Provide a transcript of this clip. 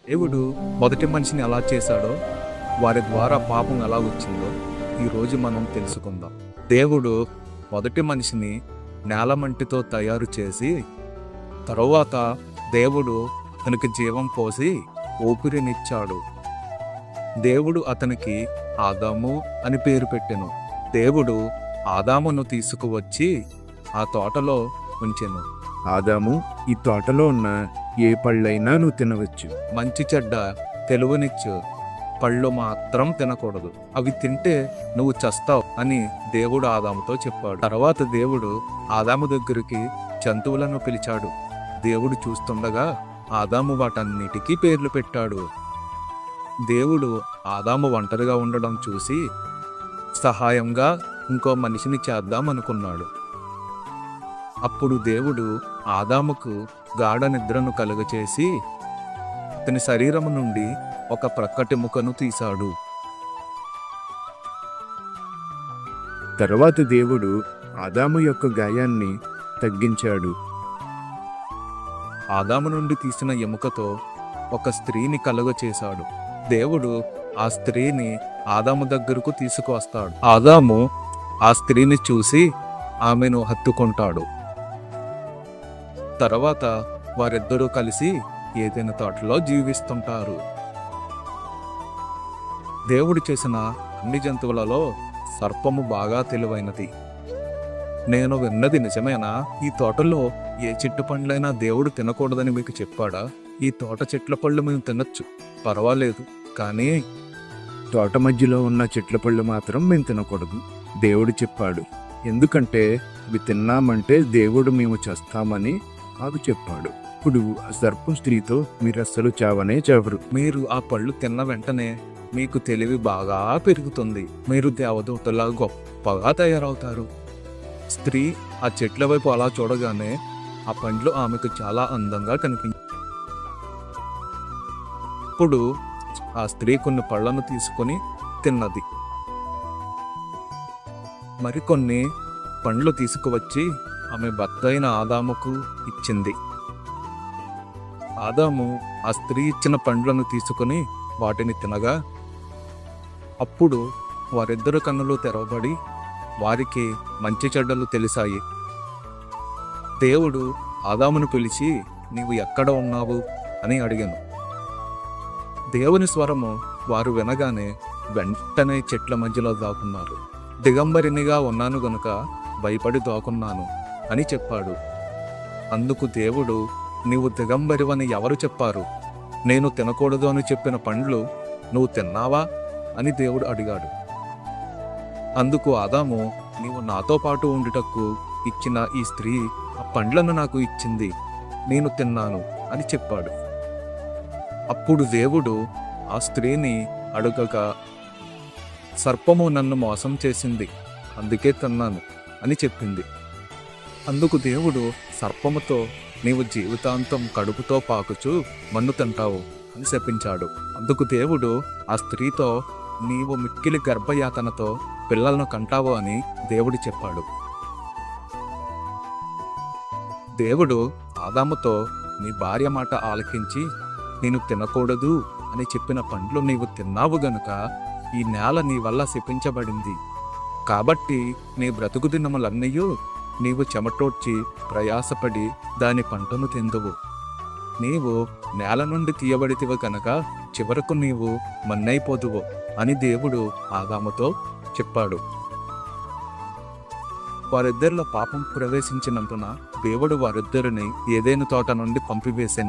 దేవుడు మొదటి మనిషిని ఎలా చేశాడో, వారి ద్వారా పాపం ఎలా వచ్చిందో ఈరోజు మనం తెలుసుకుందాం. దేవుడు మొదటి మనిషిని నేలమంటితో తయారు చేసి, తరువాత దేవుడు అతనికి జీవం పోసి ఊపిరినిచ్చాడు. దేవుడు అతనికి ఆదాము అని పేరు పెట్టెను. దేవుడు ఆదామును తీసుకువచ్చి ఆ తోటలో ఉంచెను. ఆదాము, ఈ తోటలో ఉన్న ఏ పళ్ళైనా నువ్వు తినవచ్చు. మంచి చెడ్డ తెలివినిచ్చు పళ్ళు మాత్రం తినకూడదు, అవి తింటే నువ్వు చస్తావు అని దేవుడు ఆదాముతో చెప్పాడు. తర్వాత దేవుడు ఆదాము దగ్గరికి జంతువులను పిలిచాడు. దేవుడు చూస్తుండగా ఆదాము వాటన్నిటికీ పేర్లు పెట్టాడు. దేవుడు ఆదాము ఒంటరిగా ఉండడం చూసి సహాయంగా ఇంకో మనిషిని చేద్దాం అనుకున్నాడు. అప్పుడు దేవుడు ఆదాముకు గాఢ నిద్రను కలుగచేసి అతని శరీరము నుండి ఒక ప్రక్కటెముకను తీశాడు. తర్వాత దేవుడు ఆదాము యొక్క గాయాన్ని తగ్గించాడు. ఆదాము నుండి తీసిన ఎముకతో ఒక స్త్రీని కలుగచేశాడు. దేవుడు ఆ స్త్రీని ఆదాము దగ్గరకు తీసుకువస్తాడు. ఆదాము ఆ స్త్రీని చూసి ఆమెను హత్తుకుంటాడు. తర్వాత వారిద్దరూ కలిసి ఏదైనా తోటలో జీవిస్తుంటారు. దేవుడు చేసిన అన్ని జంతువులలో సర్పము బాగా తెలివైనది. నేను విన్నది నిజమేనా? ఈ తోటలో ఏ చెట్టు పండ్లైనా దేవుడు తినకూడదని మీకు చెప్పాడా? ఈ తోట చెట్ల పళ్ళు మేము తినొచ్చు, పర్వాలేదు, కానీ తోట మధ్యలో ఉన్న చెట్ల పళ్ళు మాత్రం మేము తినకూడదు, దేవుడు చెప్పాడు. ఎందుకంటే అవి తిన్నామంటే దేవుడు మేము చేస్తామని మాకు చెప్పాడు. ఇప్పుడు ఆ సర్పం స్త్రీతో మీరు అస్సలు చావనే చావరు. మీరు ఆ పళ్ళు తిన్న వెంటనే మీకు తెలివి బాగా పెరుగుతుంది. మీరు దేవదూతలా గొప్పగా తయారవుతారు. స్త్రీ ఆ చెట్ల వైపు అలా చూడగానే ఆ పండ్లు ఆమెకు చాలా అందంగా కనిపించాయి. ఇప్పుడు ఆ స్త్రీ కొన్ని పళ్ళను తీసుకొని తిన్నది. మరికొన్ని పండ్లు తీసుకువచ్చి ఆమె భర్త అయిన ఆదాముకు ఇచ్చింది. ఆదాము ఆ స్త్రీ ఇచ్చిన పండ్లను తీసుకుని వాటిని తినగా అప్పుడు వారిద్దరు కన్నులు తెరవబడి వారికి మంచి చెడ్డలు తెలిసాయి. దేవుడు ఆదామును పిలిచి, నీవు ఎక్కడ ఉన్నావు అని అడిగాను. దేవుని స్వరము వారు వినగానే వెంటనే చెట్ల మధ్యలో దాక్కున్నారు. దిగంబరినిగా ఉన్నాను గనుక భయపడి దాక్కున్నాను అని చెప్పాడు. అందుకు దేవుడు, నీవు దిగంబరివని ఎవరు చెప్పారు? నేను తినకూడదు అని చెప్పిన పండ్లు నువ్వు తిన్నావా అని దేవుడు అడిగాడు. అందుకు ఆదాము, నీవు నాతో పాటు ఉండుటకు ఇచ్చిన ఈ స్త్రీ ఆ పండ్లను నాకు ఇచ్చింది, నేను తిన్నాను అని చెప్పాడు. అప్పుడు దేవుడు ఆ స్త్రీని అడుగగా, సర్పము నన్ను మోసం చేసింది, అందుకే తిన్నాను అని చెప్పింది. అందుకు దేవుడు సర్పముతో, నీవు జీవితాంతం కడుపుతో పాకుచు మన్ను తింటావు అని శపించాడు. అందుకు దేవుడు ఆ స్త్రీతో, నీవు మిక్కిలి గర్భయాతనతో పిల్లలను కంటావు అని దేవుడు చెప్పాడు. దేవుడు ఆదాముతో, నీ భార్య మాట ఆలకించి నేను తినకూడదు అని చెప్పిన పండ్లు నీవు తిన్నావు గనుక ఈ నేల నీ వల్ల శపించబడింది. కాబట్టి నీ బ్రతుకు దినములన్నయూ నీవు చెమటోడ్చి ప్రయాసపడి దాని పంటను తిందువు. నీవు నేల నుండి తీయబడితివి కనుక చివరకు నీవు మన్నైపోదువు అని దేవుడు ఆదాముతో చెప్పాడు. వారిద్దరిలో పాపం ప్రవేశించినందున దేవుడు వారిద్దరిని ఏదైనా తోట నుండి పంపివేశాను.